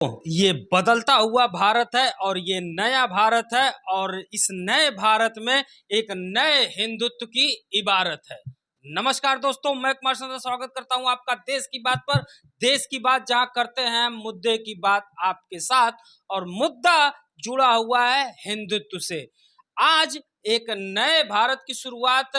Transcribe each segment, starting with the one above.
ये बदलता हुआ भारत है और ये नया भारत है और इस नए भारत में एक नए हिंदुत्व की इबारत है। नमस्कार दोस्तों, मैं कुमार सिंह स्वागत करता हूं आपका देश की बात पर। देश की बात जहां करते हैं, मुद्दे की बात आपके साथ, और मुद्दा जुड़ा हुआ है हिंदुत्व से। आज एक नए भारत की शुरुआत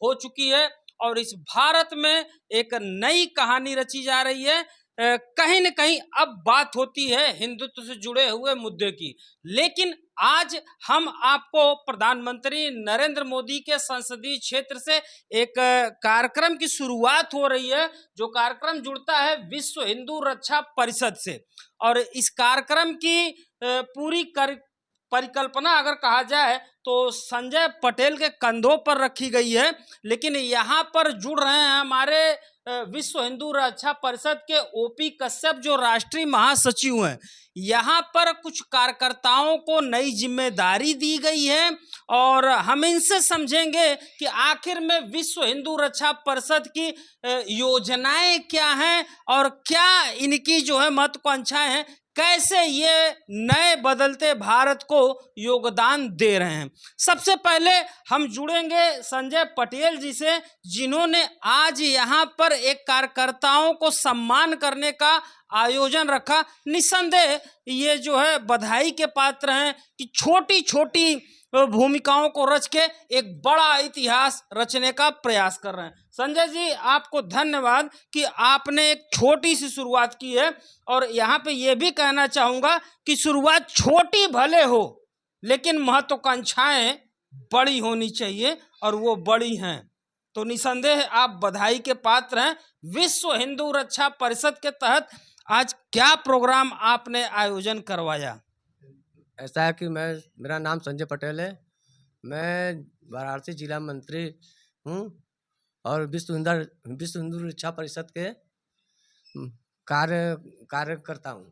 हो चुकी है और इस भारत में एक नई कहानी रची जा रही है। कहीं न कहीं अब बात होती है हिंदुत्व से जुड़े हुए मुद्दे की, लेकिन आज हम आपको प्रधानमंत्री नरेंद्र मोदी के संसदीय क्षेत्र से एक कार्यक्रम की शुरुआत हो रही है, जो कार्यक्रम जुड़ता है विश्व हिंदू रक्षा परिषद से। और इस कार्यक्रम की पूरी परिकल्पना अगर कहा जाए तो संजय पटेल के कंधों पर रखी गई है, लेकिन यहाँ पर जुड़ रहे हैं हमारे विश्व हिंदू रक्षा परिषद के ओपी कश्यप, जो राष्ट्रीय महासचिव हैं। यहाँ पर कुछ कार्यकर्ताओं को नई जिम्मेदारी दी गई है और हम इनसे समझेंगे कि आखिर में विश्व हिंदू रक्षा परिषद की योजनाएं क्या हैं और क्या इनकी जो है महत्वाकांक्षाएं हैं, कैसे ये नए बदलते भारत को योगदान दे रहे हैं। सबसे पहले हम जुड़ेंगे संजय पटेल जी से, जिन्होंने आज यहाँ पर एक कार्यकर्ताओं को सम्मान करने का आयोजन रखा। निस्संदेह ये जो है बधाई के पात्र हैं कि छोटी छोटी भूमिकाओं को रच के एक बड़ा इतिहास रचने का प्रयास कर रहे हैं। संजय जी, आपको धन्यवाद कि आपने एक छोटी सी शुरुआत की है। और यहाँ पे ये भी कहना चाहूँगा कि शुरुआत छोटी भले हो, लेकिन महत्वाकांक्षाएं बड़ी होनी चाहिए और वो बड़ी हैं। तो निसंदेह आप बधाई के पात्र हैं। विश्व हिंदू रक्षा परिषद के तहत आज क्या प्रोग्राम आपने आयोजन करवाया? ऐसा है कि मेरा नाम संजय पटेल है। मैं वाराणसी जिला मंत्री हूँ और विश्व हिंदू रक्षा परिषद के कार्य करता हूँ।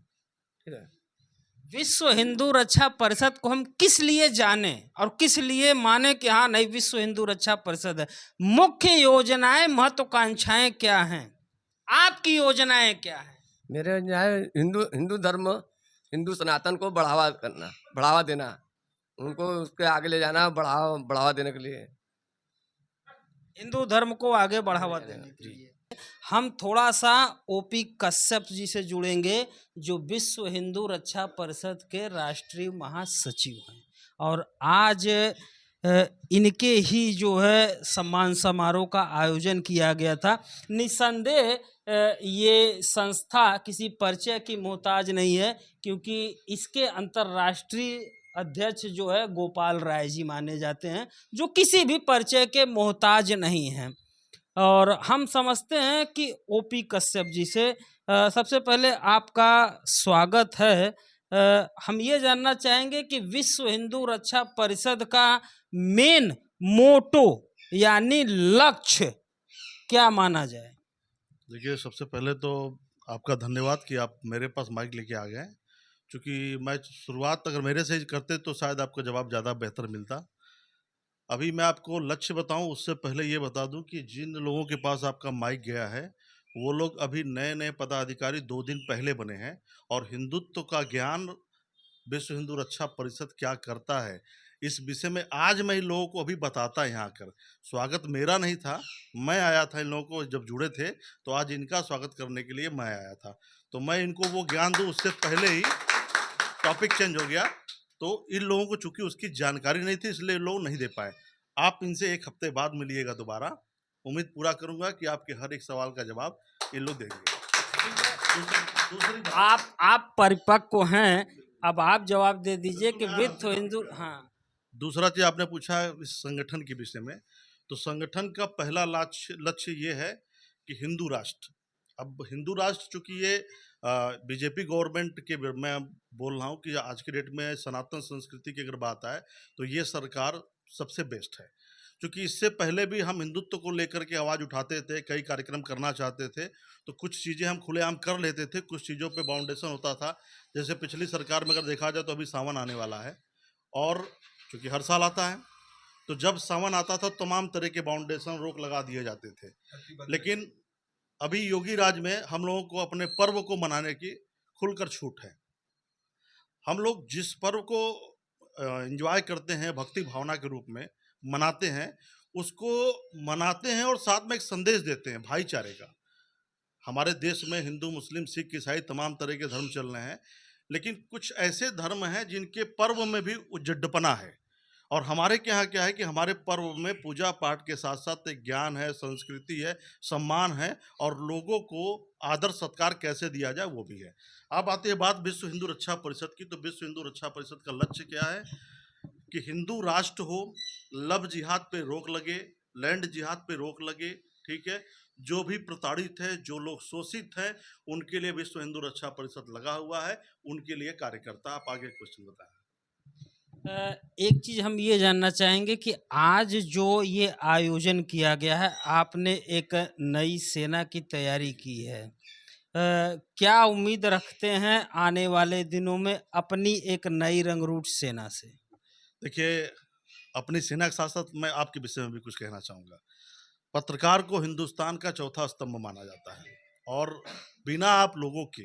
ठीक है। विश्व हिंदू रक्षा परिषद को हम किस लिए जाने और किस लिए माने कि हाँ नहीं, विश्व हिंदू रक्षा परिषद है? मुख्य योजनाएं, महत्वाकांक्षाएं क्या हैं? आपकी योजनाएं क्या हैं? मेरे हिंदू धर्म, हिंदू सनातन को बढ़ावा देना, उनको उसके आगे ले जाना, बढ़ावा देने के लिए, हिंदू धर्म को आगे बढ़ावा देने के लिए। हम थोड़ा सा ओपी कश्यप जी से जुड़ेंगे, जो विश्व हिंदू रक्षा परिषद के राष्ट्रीय महासचिव हैं और आज इनके ही जो है सम्मान समारोह का आयोजन किया गया था। निस्संदेह ये संस्था किसी परिचय की मोहताज नहीं है, क्योंकि इसके अंतर्राष्ट्रीय अध्यक्ष जो है गोपाल राय जी माने जाते हैं, जो किसी भी परिचय के मोहताज नहीं हैं। और हम समझते हैं कि ओपी कश्यप जी से सबसे पहले आपका स्वागत है। हम ये जानना चाहेंगे कि विश्व हिंदू रक्षा परिषद का मेन मोटो यानी लक्ष्य क्या माना जाए? देखिए, सबसे पहले तो आपका धन्यवाद कि आप मेरे पास माइक लेके आ गए, क्योंकि मैं शुरुआत अगर मेरे से ही करते तो शायद आपको जवाब ज़्यादा बेहतर मिलता। अभी मैं आपको लक्ष्य बताऊं, उससे पहले ये बता दूं कि जिन लोगों के पास आपका माइक गया है, वो लोग अभी नए नए पदाधिकारी 2 दिन पहले बने हैं और हिंदुत्व का ज्ञान, विश्व हिंदू रक्षा परिषद क्या करता है, इस विषय में आज मैं इन लोगों को अभी बताता यहाँ आकर। स्वागत मेरा नहीं था, मैं आया था इन लोगों को जब जुड़े थे, तो आज इनका स्वागत करने के लिए मैं आया था। तो मैं इनको वो ज्ञान दूँ, उससे पहले ही टॉपिक चेंज हो गया। तो इन लोगों को चूंकि उसकी जानकारी नहीं थी, इसलिए लोग नहीं दे पाए। आप इनसे 1 हफ्ते बाद मिलिएगा दोबारा। उम्मीद पूरा करूंगा कि आपके हर एक सवाल का जवाब ये लोग देंगे। दूसरी बात, आप परिपक्व हैं, अब आप जवाब दे दीजिए कि विश्व हिंदू। हाँ, दूसरा चीज आपने पूछा इस संगठन के विषय में, तो संगठन का पहला लक्ष्य ये है कि हिंदू राष्ट्र। अब हिंदू राष्ट्र चूंकि ये बीजेपी गवर्नमेंट के, मैं बोल रहा हूँ कि आज के डेट में सनातन संस्कृति की अगर बात आए तो ये सरकार सबसे बेस्ट है। क्योंकि इससे पहले भी हम हिंदुत्व को लेकर के आवाज़ उठाते थे, कई कार्यक्रम करना चाहते थे, तो कुछ चीज़ें हम खुलेआम कर लेते थे, कुछ चीज़ों पे बाउंडेशन होता था। जैसे पिछली सरकार में अगर देखा जाए तो अभी सावन आने वाला है, और चूँकि हर साल आता है, तो जब सावन आता था तमाम तरह के बाउंडेशन, रोक लगा दिए जाते थे। लेकिन अभी योगी राज में हम लोगों को अपने पर्व को मनाने की खुलकर छूट है। हम लोग जिस पर्व को एंजॉय करते हैं, भक्ति भावना के रूप में मनाते हैं, उसको मनाते हैं और साथ में एक संदेश देते हैं भाईचारे का। हमारे देश में हिंदू, मुस्लिम, सिख, ईसाई तमाम तरह के धर्म चल रहे हैं, लेकिन कुछ ऐसे धर्म हैं जिनके पर्व में भी उजड्डपना है। और हमारे के यहाँ क्या है कि हमारे पर्व में पूजा पाठ के साथ साथ एक ज्ञान है, संस्कृति है, सम्मान है और लोगों को आदर सत्कार कैसे दिया जाए वो भी है। अब आती है बात विश्व हिंदू रक्षा परिषद की, तो विश्व हिंदू रक्षा परिषद का लक्ष्य क्या है कि हिंदू राष्ट्र हो, लव जिहाद पे रोक लगे, लैंड जिहाद पे रोक लगे, ठीक है। जो भी प्रताड़ित है, जो लोग शोषित हैं, उनके लिए विश्व हिंदू रक्षा परिषद लगा हुआ है, उनके लिए कार्य करता है। आप आगे क्वेश्चन बताएं। एक चीज हम ये जानना चाहेंगे कि आज जो ये आयोजन किया गया है, आपने एक नई सेना की तैयारी की है। क्या उम्मीद रखते हैं आने वाले दिनों में अपनी एक नई रंगरूट सेना से? देखिए, अपनी सेना के साथ साथ मैं आपके विषय में भी कुछ कहना चाहूँगा। पत्रकार को हिंदुस्तान का चौथा स्तंभ माना जाता है और बिना आप लोगों के,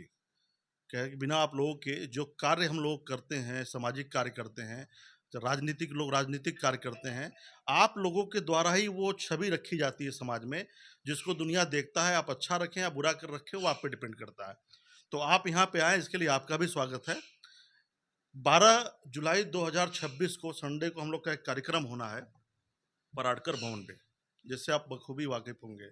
क्या है कि बिना आप लोगों के जो कार्य हम लोग करते हैं, सामाजिक कार्य करते हैं, जो राजनीतिक लोग राजनीतिक कार्य करते हैं, आप लोगों के द्वारा ही वो छवि रखी जाती है समाज में, जिसको दुनिया देखता है। आप अच्छा रखें या बुरा कर रखें, वो आप पे डिपेंड करता है। तो आप यहाँ पे आए, इसके लिए आपका भी स्वागत है। 12 जुलाई 2026 को संडे को हम लोग का एक कार्यक्रम होना है पराडकर भवन पे, जिससे आप बखूबी वाकिफ होंगे।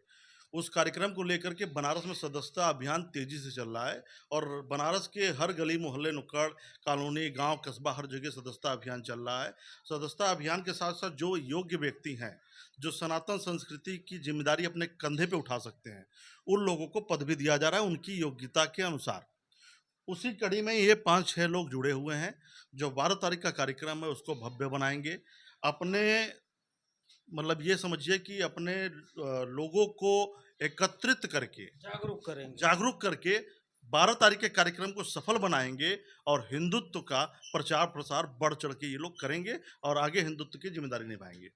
उस कार्यक्रम को लेकर के बनारस में सदस्यता अभियान तेजी से चल रहा है और बनारस के हर गली मोहल्ले, नुक्कड़, कॉलोनी, गांव, कस्बा, हर जगह सदस्यता अभियान चल रहा है। सदस्यता अभियान के साथ साथ जो योग्य व्यक्ति हैं, जो सनातन संस्कृति की जिम्मेदारी अपने कंधे पे उठा सकते हैं, उन लोगों को पद भी दिया जा रहा है उनकी योग्यता के अनुसार। उसी कड़ी में ये 5-6 लोग जुड़े हुए हैं जो 12 तारीख का कार्यक्रम है उसको भव्य बनाएंगे। अपने मतलब ये समझिए कि अपने लोगों को एकत्रित करके, जागरूक करके 12 तारीख के कार्यक्रम को सफल बनाएंगे और हिंदुत्व का प्रचार प्रसार बढ़ चढ़ के ये लोग करेंगे और आगे हिंदुत्व की जिम्मेदारी निभाएंगे।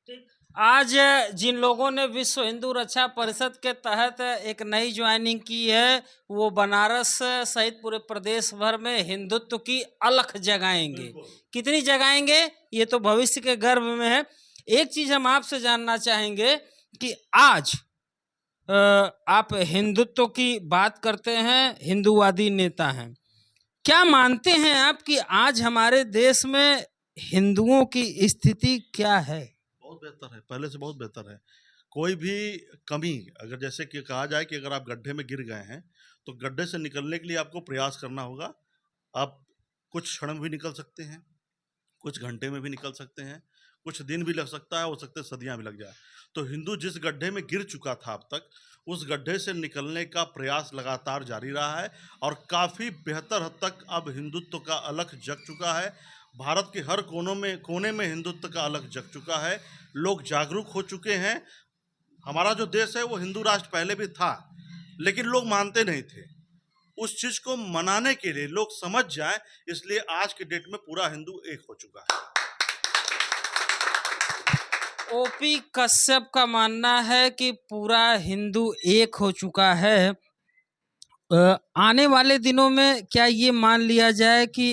आज जिन लोगों ने विश्व हिंदू रक्षा परिषद के तहत एक नई ज्वाइनिंग की है, वो बनारस सहित पूरे प्रदेश भर में हिंदुत्व की अलख जगाएंगे। कितनी जगाएंगे ये तो भविष्य के गर्भ में है। एक चीज हम आपसे जानना चाहेंगे कि आज आप हिंदुत्व की बात करते हैं, हिंदूवादी नेता हैं, क्या मानते हैं आप कि आज हमारे देश में हिंदुओं की स्थिति क्या है? बहुत बेहतर है, पहले से बहुत बेहतर है। कोई भी कमी, अगर जैसे कि कहा जाए कि अगर आप गड्ढे में गिर गए हैं तो गड्ढे से निकलने के लिए आपको प्रयास करना होगा। आप कुछ क्षण में भी निकल सकते हैं, कुछ घंटे में भी निकल सकते हैं, कुछ दिन भी लग सकता है, हो सकता है सदियां भी लग जाए। तो हिंदू जिस गड्ढे में गिर चुका था अब तक, उस गड्ढे से निकलने का प्रयास लगातार जारी रहा है और काफ़ी बेहतर हद तक अब हिंदुत्व का अलख जग चुका है। भारत के हर कोने में हिंदुत्व का अलख जग चुका है। लोग जागरूक हो चुके हैं। हमारा जो देश है वो हिंदू राष्ट्र पहले भी था, लेकिन लोग मानते नहीं थे। उस चीज को मनाने के लिए लोग समझ जाएं, इसलिए आज के डेट में पूरा हिंदू एक हो चुका है। ओपी कश्यप का मानना है कि पूरा हिंदू एक हो चुका है। आने वाले दिनों में क्या ये मान लिया जाए कि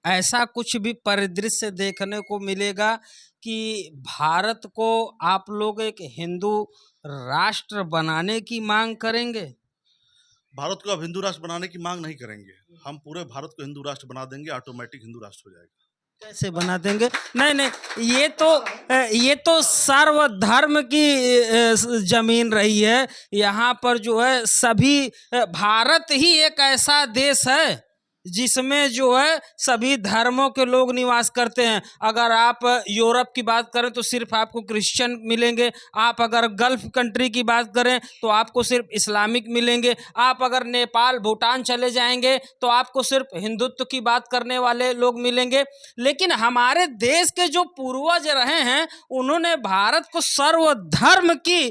ऐसा कुछ भी परिदृश्य देखने को मिलेगा कि भारत को आप लोग एक हिंदू राष्ट्र बनाने की मांग करेंगे? भारत को अब हिंदू राष्ट्र बनाने की मांग नहीं करेंगे। हम पूरे भारत को हिंदू राष्ट्र बना देंगे, ऑटोमेटिक हिंदू राष्ट्र हो जाएगा। कैसे बना देंगे? नहीं, ये तो सर्वधर्म की जमीन रही है। यहाँ पर जो है सभी, भारत ही एक ऐसा देश है जिसमें जो है सभी धर्मों के लोग निवास करते हैं। अगर आप यूरोप की बात करें तो सिर्फ आपको क्रिश्चियन मिलेंगे, आप अगर गल्फ कंट्री की बात करें तो आपको सिर्फ इस्लामिक मिलेंगे, आप अगर नेपाल भूटान चले जाएंगे तो आपको सिर्फ हिंदुत्व की बात करने वाले लोग मिलेंगे। लेकिन हमारे देश के जो पूर्वज रहे हैं उन्होंने भारत को सर्वधर्म की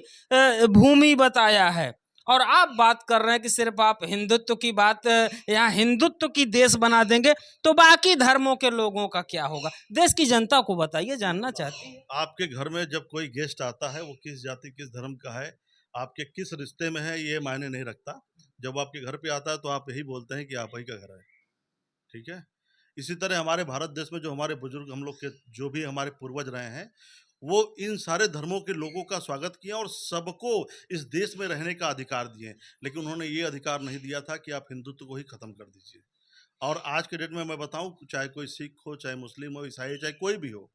भूमि बताया है, और आप बात कर रहे हैं कि सिर्फ आप हिंदुत्व की बात, यहाँ हिंदुत्व की देश बना देंगे तो बाकी धर्मों के लोगों का क्या होगा? देश की जनता को बताइए, जानना चाहते हैं। आपके घर में जब कोई गेस्ट आता है वो किस जाति किस धर्म का है, आपके किस रिश्ते में है, ये मायने नहीं रखता। जब आपके घर पे आता है तो आप यही बोलते हैं कि आप ही का घर है, ठीक है। इसी तरह हमारे भारत देश में जो हमारे बुजुर्ग हम लोग के जो भी हमारे पूर्वज रहे हैं, वो इन सारे धर्मों के लोगों का स्वागत किया और सबको इस देश में रहने का अधिकार दिए। लेकिन उन्होंने ये अधिकार नहीं दिया था कि आप हिंदुत्व को ही खत्म कर दीजिए। और आज के डेट में मैं बताऊं, चाहे कोई सिख हो, चाहे मुस्लिम हो, ईसाई, चाहे कोई भी हो,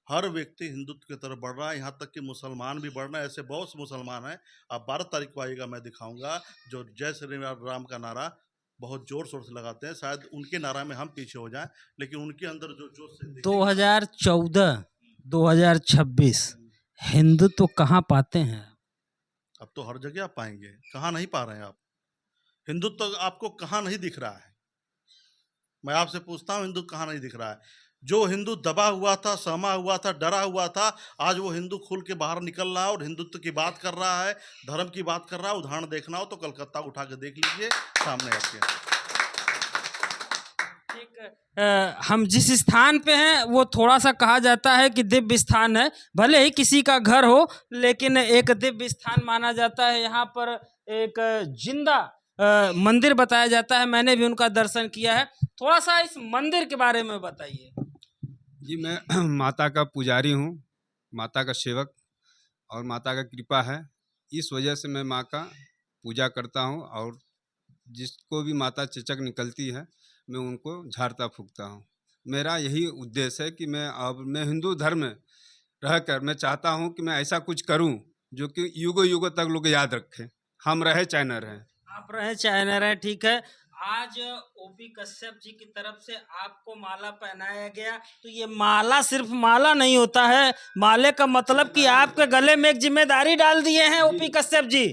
हर व्यक्ति हिंदुत्व की तरफ बढ़ रहा है। यहाँ तक कि मुसलमान भी बढ़ रहे हैं। ऐसे बहुत से मुसलमान हैं, आप 12 तारीख को आइएगा, मैं दिखाऊंगा, जो जय श्री राम का नारा बहुत जोर शोर से लगाते हैं। शायद उनके नारा में हम पीछे हो जाएं, लेकिन उनके अंदर जो जोश से 2014 2026 हिंदुत्व कहाँ पाते हैं? अब तो हर जगह आप पाएंगे। कहाँ नहीं पा रहे हैं आप? हिंदुत्व आपको कहाँ नहीं दिख रहा है? मैं आपसे पूछता हूँ, हिंदू कहाँ नहीं दिख रहा है? जो हिंदू दबा हुआ था, सहमा हुआ था, डरा हुआ था, आज वो हिंदू खुल के बाहर निकल रहा है और हिंदुत्व की बात कर रहा है, धर्म की बात कर रहा है। उदाहरण देखना हो तो कलकत्ता उठा के देख लीजिए, सामने आपके। ठीक, हम जिस स्थान पे हैं वो थोड़ा सा कहा जाता है कि दिव्य स्थान है। भले ही किसी का घर हो, लेकिन एक दिव्य स्थान माना जाता है। यहाँ पर एक जिंदा मंदिर बताया जाता है। मैंने भी उनका दर्शन किया है। थोड़ा सा इस मंदिर के बारे में बताइए। जी, मैं माता का पुजारी हूँ, माता का सेवक, और माता का कृपा है, इस वजह से मैं माँ का पूजा करता हूँ। और जिसको भी माता चेचक निकलती है, मैं उनको झाड़ता फूकता हूँ। मेरा यही उद्देश्य है कि मैं हिंदू धर्म में रहकर मैं चाहता हूँ कि मैं ऐसा कुछ करूँ जो कि युगों युगों तक लोग याद रखें, हम रहे चाहे न रहें। आप रहे चाहे न रहे, ठीक है। आज ओपी कश्यप जी की तरफ से आपको माला पहनाया गया, तो ये माला सिर्फ माला नहीं होता है। माले का मतलब कि आपके गले में एक जिम्मेदारी डाल दिए हैं ओपी कश्यप जी।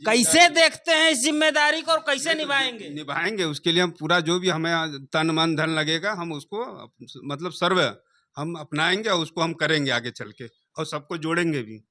कैसे देखते हैं इस जिम्मेदारी को और कैसे निभाएंगे? उसके लिए हम पूरा जो भी हमें तन मन धन लगेगा, हम उसको मतलब सर्व हम अपनाएंगे और उसको हम करेंगे आगे चल के, और सबको जोड़ेंगे भी।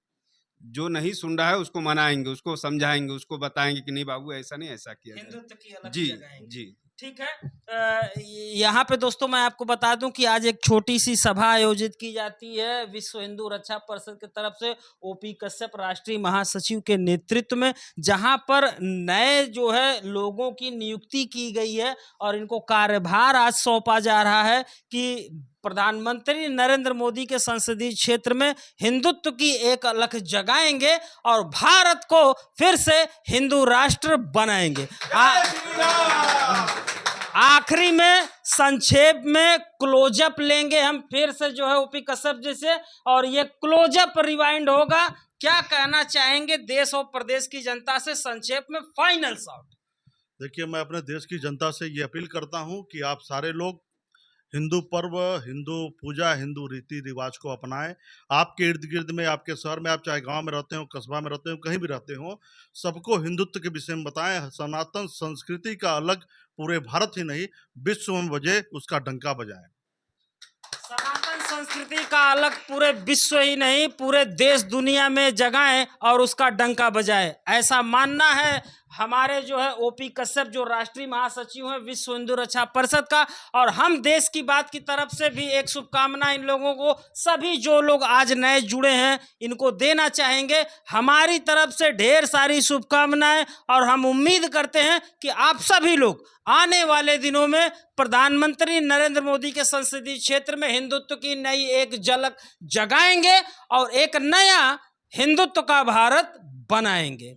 जो नहीं सुन रहा है उसको मनाएंगे, उसको समझाएंगे, उसको बताएंगे कि नहीं बाबू ऐसा नहीं, ऐसा किया हिंदुत्व की अलग जी जगाएंगे। जी, ठीक है। यहाँ पे दोस्तों मैं आपको बता दूं कि आज एक छोटी सी सभा आयोजित की जाती है विश्व हिंदू रक्षा परिषद की तरफ से, ओपी कश्यप राष्ट्रीय महासचिव के नेतृत्व में, जहाँ पर नए जो है लोगों की नियुक्ति की गई है और इनको कार्यभार आज सौंपा जा रहा है कि प्रधानमंत्री नरेंद्र मोदी के संसदीय क्षेत्र में हिंदुत्व की एक अलख जगाएंगे और भारत को फिर से हिंदू राष्ट्र बनाएंगे। आखिरी में संक्षेप में क्लोजअप लेंगे हम फिर से जो है ओपी कश्यप जी से, और ये क्लोजअप रिवाइंड होगा। क्या कहना चाहेंगे देश और प्रदेश की जनता से, संक्षेप में फाइनल शॉट? देखिए, मैं अपने देश की जनता से ये अपील करता हूँ कि आप सारे लोग हिंदू पर्व, हिंदू पूजा, हिंदू रीति रिवाज को अपनाएं। आपके इर्द गिर्द में, आपके शहर में, आप चाहे गांव में रहते हो, कस्बा में रहते हो, कहीं भी रहते हो, सबको हिंदुत्व के विषय में बताएं। सनातन संस्कृति का अलग पूरे भारत ही नहीं विश्व में बजे, उसका डंका बजाएं। सनातन संस्कृति का अलग पूरे विश्व ही नहीं पूरे देश दुनिया में जगाएं और उसका डंका बजाएं, ऐसा मानना है हमारे जो है ओपी कश्यप जो राष्ट्रीय महासचिव हैं विश्व हिंदू रक्षा परिषद का। और हम देश की बात की तरफ से भी एक शुभकामना इन लोगों को, सभी जो लोग आज नए जुड़े हैं, इनको देना चाहेंगे। हमारी तरफ से ढेर सारी शुभकामनाएं, और हम उम्मीद करते हैं कि आप सभी लोग आने वाले दिनों में प्रधानमंत्री नरेंद्र मोदी के संसदीय क्षेत्र में हिंदुत्व की नई एक झलक जगाएंगे और एक नया हिंदुत्व का भारत बनाएंगे।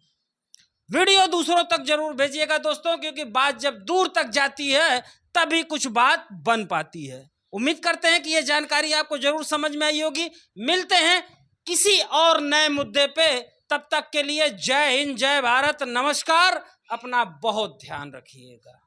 वीडियो दूसरों तक जरूर भेजिएगा दोस्तों, क्योंकि बात जब दूर तक जाती है तभी कुछ बात बन पाती है। उम्मीद करते हैं कि यह जानकारी आपको जरूर समझ में आई होगी। मिलते हैं किसी और नए मुद्दे पे, तब तक के लिए जय हिंद, जय भारत, नमस्कार। अपना बहुत ध्यान रखिएगा।